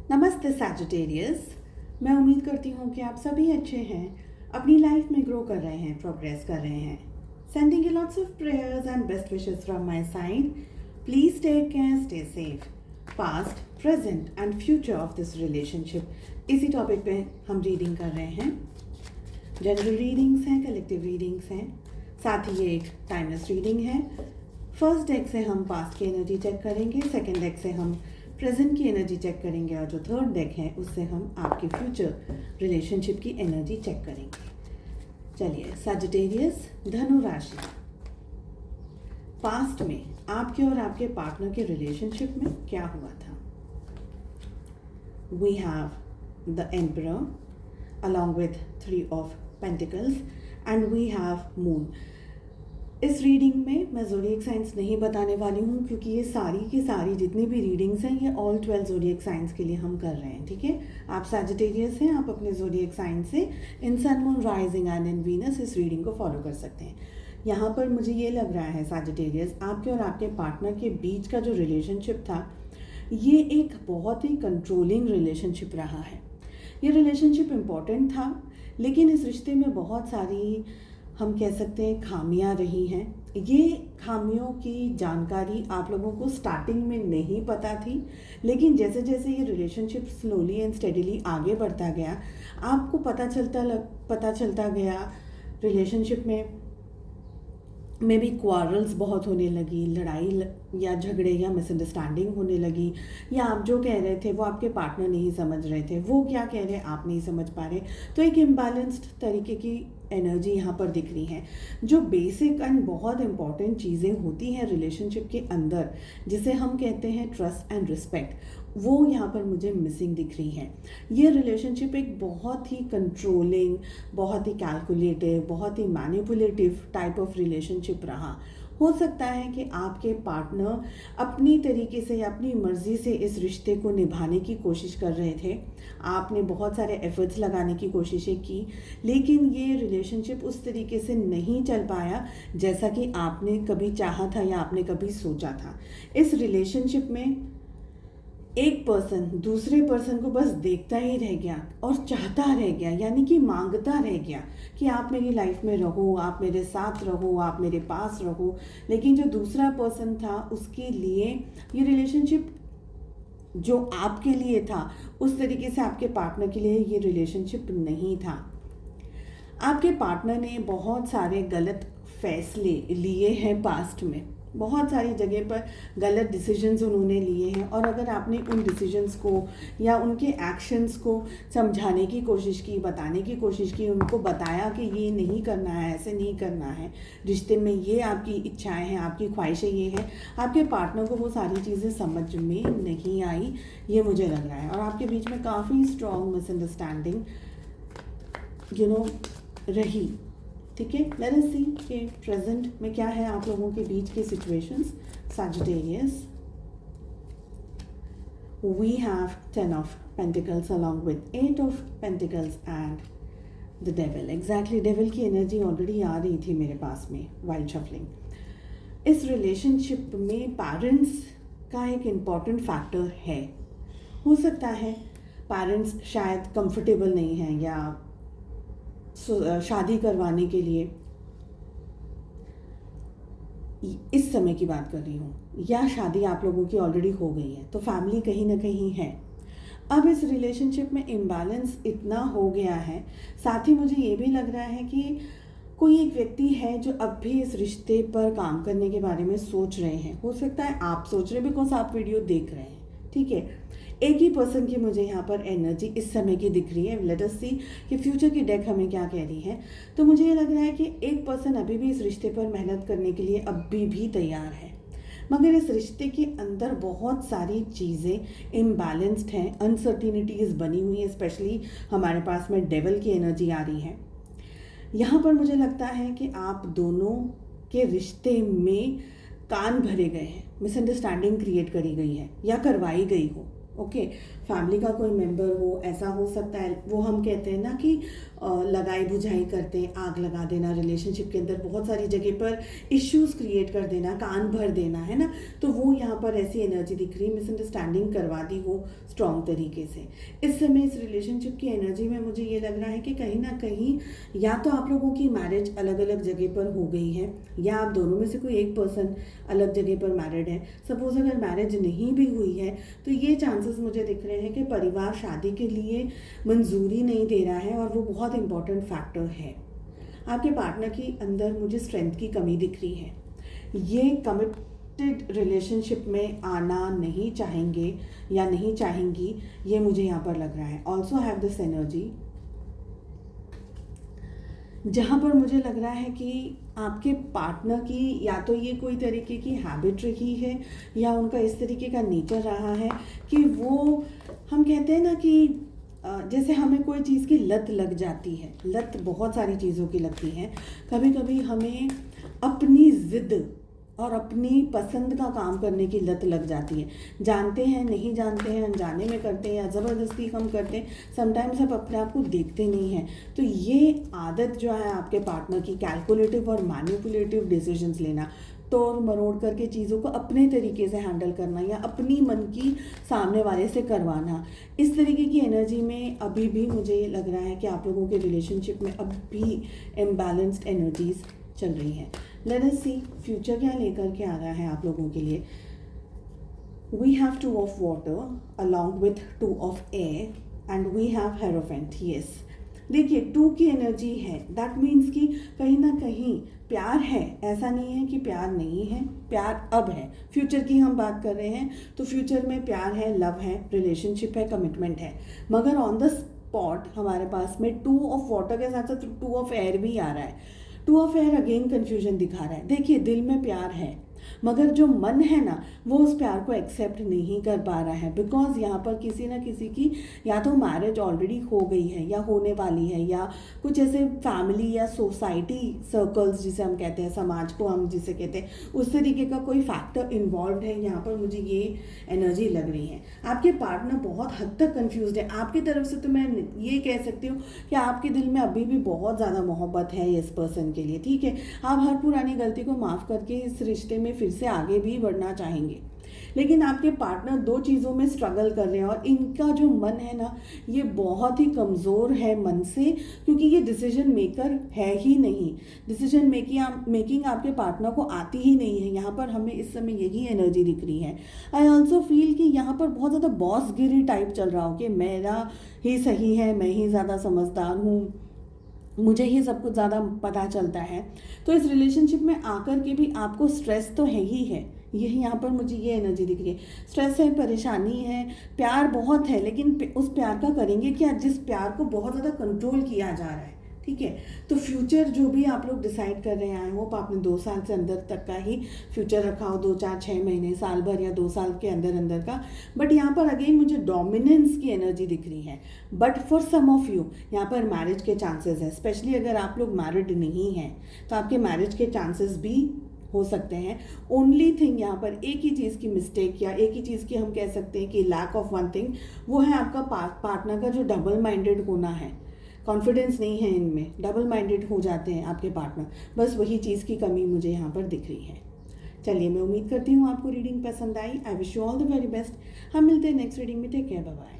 नमस्ते सैजिटेरियस। मैं उम्मीद करती हूँ कि आप सभी अच्छे हैं, अपनी लाइफ में ग्रो कर रहे हैं, प्रोग्रेस कर रहे हैं। Sending you lots of prayers and best wishes from my side. Please take care, stay safe. Past, present and future of this relationship, इसी टॉपिक पे हम रीडिंग कर रहे हैं। जनरल रीडिंग्स हैं, कलेक्टिव रीडिंग्स हैं, साथ ही ये एक टाइमलेस रीडिंग है। फर्स्ट डेक से हम पास्ट की एनर्जी चेक करेंगे, सेकेंड डेक से हम प्रेजेंट की एनर्जी चेक करेंगे और जो थर्ड डेक है उससे हम आपके फ्यूचर रिलेशनशिप की एनर्जी चेक करेंगे। चलिए सैजिटेरियस, धनु राशि, पास्ट में आपके और आपके पार्टनर के रिलेशनशिप में क्या हुआ था। We have the emperor along with 3 of Pentacles and we have Moon। इस रीडिंग में मैं ज़ोडिएक साइंस नहीं बताने वाली हूँ क्योंकि ये सारी की सारी जितनी भी रीडिंग्स हैं ये ऑल 12 ज़ोडिएक साइंस के लिए हम कर रहे हैं। ठीक है, आप सैजिटेरियस हैं, आप अपने ज़ोडिएक साइंस से इन sun, moon, rising and in Venus इस रीडिंग को फॉलो कर सकते हैं। यहाँ पर मुझे ये लग रहा है सैजिटेरियस, आपके और आपके पार्टनर के बीच का जो रिलेशनशिप था ये एक बहुत ही कंट्रोलिंग रिलेशनशिप रहा है। ये रिलेशनशिप इम्पॉर्टेंट था लेकिन इस रिश्ते में बहुत सारी, हम कह सकते हैं, खामियां रही हैं। ये खामियों की जानकारी आप लोगों को स्टार्टिंग में नहीं पता थी, लेकिन जैसे जैसे ये रिलेशनशिप स्लोली एंड स्टेडीली आगे बढ़ता गया आपको पता चलता गया रिलेशनशिप में भी क्वारल्स बहुत होने लगी, लड़ाई या झगड़े या मिसअंडरस्टैंडिंग होने लगी, या आप जो कह रहे थे वो आपके पार्टनर नहीं समझ रहे थे, वो क्या कह रहे हैं आप नहीं समझ पा रहे। तो एक इम्बैलेंस्ड तरीके की एनर्जी यहाँ पर दिख रही है। जो बेसिक एंड बहुत इंपॉर्टेंट चीज़ें होती हैं रिलेशनशिप के अंदर, जिसे हम कहते हैं ट्रस्ट एंड रिस्पेक्ट, वो यहाँ पर मुझे मिसिंग दिख रही है। ये रिलेशनशिप एक बहुत ही कंट्रोलिंग, बहुत ही कैलकुलेटिव, बहुत ही मैनिपुलेटिव टाइप ऑफ रिलेशनशिप रहा। हो सकता है कि आपके पार्टनर अपनी तरीके से या अपनी मर्ज़ी से इस रिश्ते को निभाने की कोशिश कर रहे थे। आपने बहुत सारे एफर्ट्स लगाने की कोशिशें की, लेकिन ये रिलेशनशिप उस तरीके से नहीं चल पाया जैसा कि आपने कभी चाहा था या आपने कभी सोचा था। इस रिलेशनशिप में एक पर्सन दूसरे पर्सन को बस देखता ही रह गया और चाहता रह गया, यानी कि मांगता रह गया कि आप मेरी लाइफ में रहो, आप मेरे साथ रहो, आप मेरे पास रहो। लेकिन जो दूसरा पर्सन था उसके लिए ये रिलेशनशिप जो आपके लिए था उस तरीके से आपके पार्टनर के लिए ये रिलेशनशिप नहीं था। आपके पार्टनर ने बहुत सारे गलत फैसले लिए हैं पास्ट में, बहुत सारी जगह पर गलत डिसीजंस उन्होंने लिए हैं, और अगर आपने उन डिसीजंस को या उनके एक्शंस को समझाने की कोशिश की, बताने की कोशिश की, उनको बताया कि ये नहीं करना है, ऐसे नहीं करना है, रिश्ते में ये आपकी इच्छाएं हैं, आपकी ख्वाहिशें ये हैं, आपके पार्टनर को वो सारी चीज़ें समझ में नहीं आई, ये मुझे लग रहा है। और आपके बीच में काफ़ी स्ट्रॉन्ग मिसअंडरस्टैंडिंग रही। ठीक है, लेट अस सी कि प्रेजेंट में क्या है आप लोगों के बीच की situations. Sagittarius, we have 10 of pentacles along with 8 of pentacles and the devil. Exactly devil की एनर्जी ऑलरेडी आ रही थी मेरे पास में वाइल्ड शफलिंग। इस रिलेशनशिप में पेरेंट्स का एक इम्पॉर्टेंट फैक्टर है। हो सकता है पेरेंट्स शायद कंफर्टेबल नहीं हैं या शादी करवाने के लिए, इस समय की बात कर रही हूँ, या शादी आप लोगों की ऑलरेडी हो गई है तो फैमिली कहीं ना कहीं है। अब इस रिलेशनशिप में इम्बैलेंस इतना हो गया है। साथ ही मुझे ये भी लग रहा है कि कोई एक व्यक्ति है जो अब भी इस रिश्ते पर काम करने के बारे में सोच रहे हैं। हो सकता है आप सोच रहे बिकॉज आप वीडियो देख रहे हैं। ठीक है, एक ही पर्सन की मुझे यहाँ पर एनर्जी इस समय की दिख रही है। लेट अस सी कि फ्यूचर की डेक हमें क्या कह रही है। तो मुझे ये लग रहा है कि एक पर्सन अभी भी इस रिश्ते पर मेहनत करने के लिए अभी भी तैयार है, मगर इस रिश्ते के अंदर बहुत सारी चीज़ें इम्बैलेंस्ड हैं, अनसर्टिनिटीज़ बनी हुई है। स्पेशली हमारे पास में डेविल की एनर्जी आ रही है। यहाँ पर मुझे लगता है कि आप दोनों के रिश्ते में कान भरे गए हैं, मिसअंडरस्टैंडिंग क्रिएट करी गई है या करवाई गई हो। ओके, फैमिली का कोई मेंबर हो, ऐसा हो सकता है। वो हम कहते हैं ना कि लगाई बुझाई करते हैं, आग लगा देना रिलेशनशिप के अंदर, बहुत सारी जगह पर इश्यूज क्रिएट कर देना, कान भर देना, है ना। तो वो यहाँ पर ऐसी एनर्जी दिख रही, मिसअंडरस्टैंडिंग करवा दी हो स्ट्रॉन्ग तरीके से। इस समय इस रिलेशनशिप की एनर्जी में मुझे ये लग रहा है कि कहीं ना कहीं या तो आप लोगों की मैरिज अलग अलग जगह पर हो गई है, या आप दोनों में से कोई एक पर्सन अलग जगह पर मैरिड है। सपोज अगर मैरिज नहीं भी हुई है तो ये चांसेस मुझे दिख रहे हैं कि परिवार शादी के लिए मंजूरी नहीं दे रहा है, और वो बहुत इंपॉर्टेंट फैक्टर है। आपके पार्टनर की अंदर मुझे स्ट्रेंथ की कमी दिख रही है। ये कमिटेड रिलेशनशिप में आना नहीं चाहेंगे या नहीं चाहेंगी, ये मुझे यहाँ पर लग रहा है। ऑल्सो हैव दिस एनर्जी जहाँ पर मुझे लग रहा है कि आपके पार्टनर की या तो ये कोई तरीके की हैबिट रही है, या उनका इस तरीके का नेचर रहा है कि वो, हम कहते हैं ना कि जैसे हमें कोई चीज़ की लत लग जाती है, लत बहुत सारी चीज़ों की लगती है। कभी कभी हमें अपनी ज़िद और अपनी पसंद का काम करने की लत लग जाती है। जानते हैं, नहीं जानते हैं, अनजाने में करते हैं या ज़बरदस्ती हम करते हैं। समटाइम्स आप अपने आप को देखते नहीं हैं। तो ये आदत जो है आपके पार्टनर की, कैलकुलेटिव और मैनिपुलेटिव डिसीजंस लेना, तोड़ मरोड़ करके चीज़ों को अपने तरीके से हैंडल करना या अपनी मन की सामने वाले से करवाना, इस तरीके की एनर्जी में अभी भी मुझे लग रहा है कि आप लोगों के रिलेशनशिप में अब भी इम्बैलेंस्ड एनर्जीज चल रही हैं। लेट अस सी फ्यूचर क्या लेकर के आ रहा है आप लोगों के लिए। We have 2 of water along with 2 of air and we have hierophant. Yes, देखिए 2 की एनर्जी है, दैट मीन्स कि कहीं ना कहीं प्यार है, ऐसा नहीं है कि प्यार नहीं है, प्यार अब है। फ्यूचर की हम बात कर रहे हैं तो फ्यूचर में प्यार है, लव है, रिलेशनशिप है, कमिटमेंट है। मगर ऑन द स्पॉट हमारे पास में 2 ऑफ वाटर के साथ साथ 2 ऑफ एयर भी आ रहा है। 2 ऑफ एयर अगेन कन्फ्यूजन दिखा रहा है। देखिए दिल में प्यार है, मगर जो मन है ना वो उस प्यार को एक्सेप्ट नहीं कर पा रहा है, बिकॉज यहाँ पर किसी ना किसी की या तो मैरिज ऑलरेडी हो गई है या होने वाली है, या कुछ ऐसे फैमिली या सोसाइटी सर्कल्स जिसे हम कहते हैं, समाज को हम जिसे कहते हैं, उस तरीके का कोई फैक्टर इन्वॉल्व है। यहाँ पर मुझे ये एनर्जी लग रही है। आपके पार्टनर बहुत हद तक कन्फ्यूज है। आपकी तरफ से तो मैं ये कह सकती हूँ कि आपके दिल में अभी भी बहुत ज़्यादा मोहब्बत है इस पर्सन के लिए, ठीक है। आप हर पुरानी गलती को माफ़ करके इस रिश्ते में फिर से आगे भी बढ़ना चाहेंगे, लेकिन आपके पार्टनर 2 चीज़ों में स्ट्रगल कर रहे हैं, और इनका जो मन है ना ये बहुत ही कमज़ोर है मन से, क्योंकि ये डिसीजन मेकर है ही नहीं। डिसीजन मेकिंग आपके पार्टनर को आती ही नहीं है। यहाँ पर हमें इस समय यही एनर्जी दिख रही है। आई ऑल्सो फील कि यहाँ पर बहुत ज़्यादा बॉसगिरी टाइप चल रहा हो कि मेरा ही सही है, मैं ही ज़्यादा समझदार हूँ, मुझे ही सब कुछ ज़्यादा पता चलता है। तो इस रिलेशनशिप में आकर के भी आपको स्ट्रेस तो है ही है। यही यहाँ पर मुझे ये एनर्जी दिख रही है। स्ट्रेस है, परेशानी है, प्यार बहुत है, लेकिन उस प्यार का करेंगे क्या जिस प्यार को बहुत ज़्यादा कंट्रोल किया जा रहा है, ठीक है। तो फ्यूचर जो भी आप लोग डिसाइड कर रहे हैं, आई होप आपने 2 साल से अंदर तक का ही फ्यूचर रखा हो, 2, 4, 6 महीने, साल भर या 2 साल के अंदर अंदर का। बट यहाँ पर अगेन मुझे डोमिनेंस की एनर्जी दिख रही है। But for some of you यहाँ पर मैरिज के चांसेस है, स्पेशली अगर आप लोग मैरिड नहीं हैं तो आपके मैरिज के चांसेस भी हो सकते हैं। ओनली थिंग यहाँ पर एक ही चीज़ की मिस्टेक, या एक ही चीज़ की हम कह सकते हैं कि लैक ऑफ वन थिंग, वो है आपका पार्टनर का जो डबल माइंडेड होना है। कॉन्फिडेंस नहीं है इनमें, डबल माइंडेड हो जाते हैं आपके पार्टनर, बस वही चीज़ की कमी मुझे यहाँ पर दिख रही है। चलिए, मैं उम्मीद करती हूँ आपको रीडिंग पसंद आई। I wish you all the very best. हम मिलते हैं नेक्स्ट रीडिंग में। Take care, bye bye.